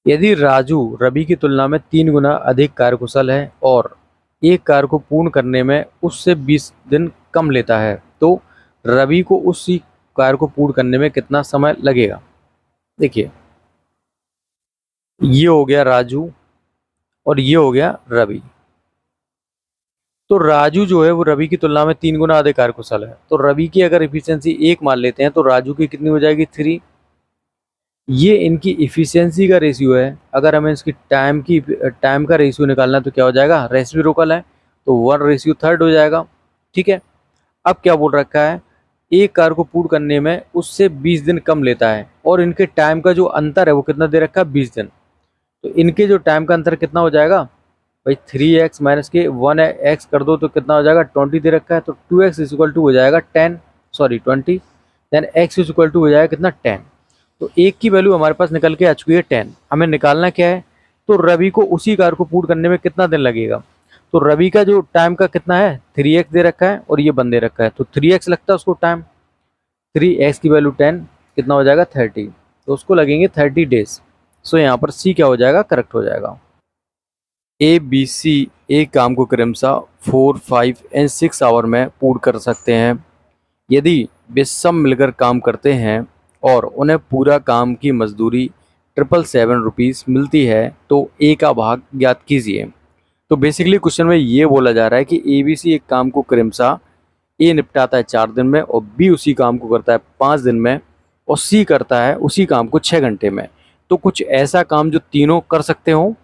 यदि राजू रवि की तुलना में 3 गुना अधिक कार्यकुशल है और एक कार्य को पूर्ण करने में उससे 20 दिन कम लेता है, तो रवि को उसी कार्य को पूर्ण करने में कितना समय लगेगा। देखिए, ये हो गया राजू और ये हो गया रवि। तो राजू जो है वो रवि की तुलना में 3 गुना अधिक कार्यकुशल है, तो रवि की अगर इफिशियंसी 1 मान लेते हैं तो राजू की कितनी हो जाएगी, 3। ये इनकी इफिशियंसी का रेशियो है। अगर हमें इसकी टाइम का रेशियो निकालना है तो क्या हो जाएगा, रेसिप्रोकल है, तो 1:3 हो जाएगा। ठीक है। अब क्या बोल रखा है, एक कार्य को पूर्ण करने में उससे 20 दिन कम लेता है और इनके टाइम का जो अंतर है वो कितना दे रखा है, 20 दिन। तो इनके जो टाइम का अंतर कितना हो जाएगा भाई, 3x माइनस के 1x कर दो तो कितना हो जाएगा, 20 दे रखा है, तो 2x इज इक्वल टू हो जाएगा 10, sorry 20, then x is equal to हो जाएगा कितना, 10। तो एक की वैल्यू हमारे पास निकल के आ चुकी है 10। हमें निकालना क्या है, तो रवि को उसी कार्य को पूर्ण करने में कितना दिन लगेगा। तो रवि का जो टाइम का कितना है, 3x दे रखा है और ये 1 दे रखा है, तो 3x लगता है उसको टाइम, 3x की वैल्यू 10, कितना हो जाएगा 30, तो उसको लगेंगे 30 डेज। सो यहाँ पर सी क्या हो जाएगा, करेक्ट हो जाएगा। ए बी सी एक काम को क्रमशः 4, 5 एंड 6 आवर में पूर्ण कर सकते हैं। यदि वे सब मिलकर काम करते हैं और उन्हें पूरा काम की मजदूरी 777 रुपीज़ मिलती है तो ए का भाग ज्ञात कीजिए। तो बेसिकली क्वेश्चन में ये बोला जा रहा है कि ए बी सी एक काम को क्रमशः ए निपटाता है 4 दिन में और बी उसी काम को करता है 5 दिन में और सी करता है उसी काम को 6 घंटे में। तो कुछ ऐसा काम जो तीनों कर सकते हो।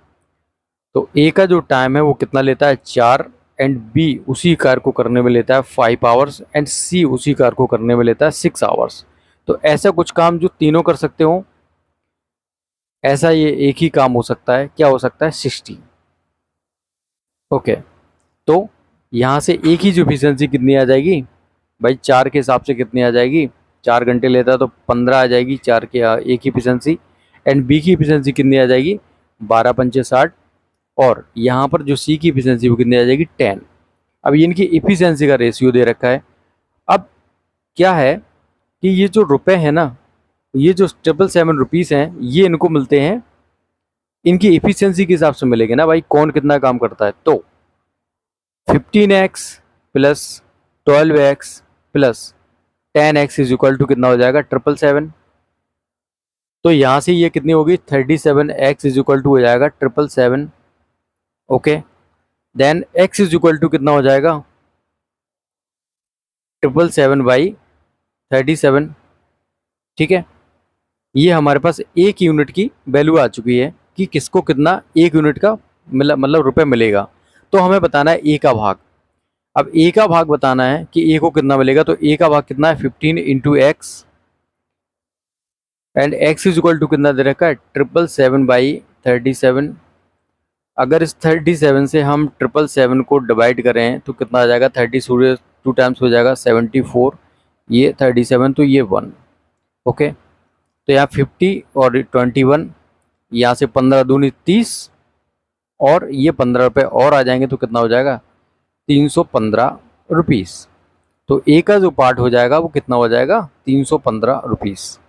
तो ए का जो टाइम है वो कितना लेता है, 4, एंड बी उसी कार्य को करने में लेता है 5 आवर्स एंड सी उसी कार्य को करने में लेता है 6 आवर्स। तो ऐसा कुछ काम जो तीनों कर सकते हो, ऐसा ये एक ही काम हो सकता है, क्या हो सकता है, 60। ओके। तो यहाँ से एक ही जो एफिशिएंसी कितनी आ जाएगी भाई, 4 के हिसाब से कितनी आ जाएगी, 4 घंटे लेता है तो 15 आ जाएगी 4 के एक ही एफिशिएंसी। एंड बी की एफिशिएंसी कितनी आ जाएगी, 12 पंचे 60, और यहाँ पर जो सी की एफिशिएंसी वो कितनी आ जाएगी, 10। अब इनकी एफिशिएंसी का रेशियो दे रखा है। अब क्या है कि ये जो रुपए हैं ना, ये जो 777 रुपीज़ हैं, ये इनको मिलते हैं इनकी एफिशिएंसी के हिसाब से मिलेंगे ना भाई, कौन कितना काम करता है। तो 15x plus 12x plus 10x is equal to कितना हो जाएगा, 777। तो यहाँ से ये कितनी होगी, 37x इज इक्वल टू हो जाएगा 777। Okay. Then x is equal to कितना हो जाएगा, 777/37। ठीक है। ये हमारे पास एक यूनिट की वैल्यू आ चुकी है कि किसको कितना एक यूनिट का मतलब रुपए मिलेगा। तो हमें बताना है ए का भाग। अब ए का भाग बताना है कि ए को कितना मिलेगा, तो ए का भाग कितना है, 15 into x, and x is equal to कितना दे रखा है, 777/37। अगर इस 37 से हम 777 को डिवाइड करें तो कितना आ जाएगा, 30 सूर्य 2 टाइम्स हो जाएगा 74, ये 37 तो ये 1। ओके। तो यहाँ 50 और 21, यहाँ से 15 दूनी 30 और ये 15 रुपये और आ जाएंगे तो कितना हो जाएगा, 315 रुपीज़। तो ए का जो पार्ट हो जाएगा वो कितना हो जाएगा, 315 रुपीज़।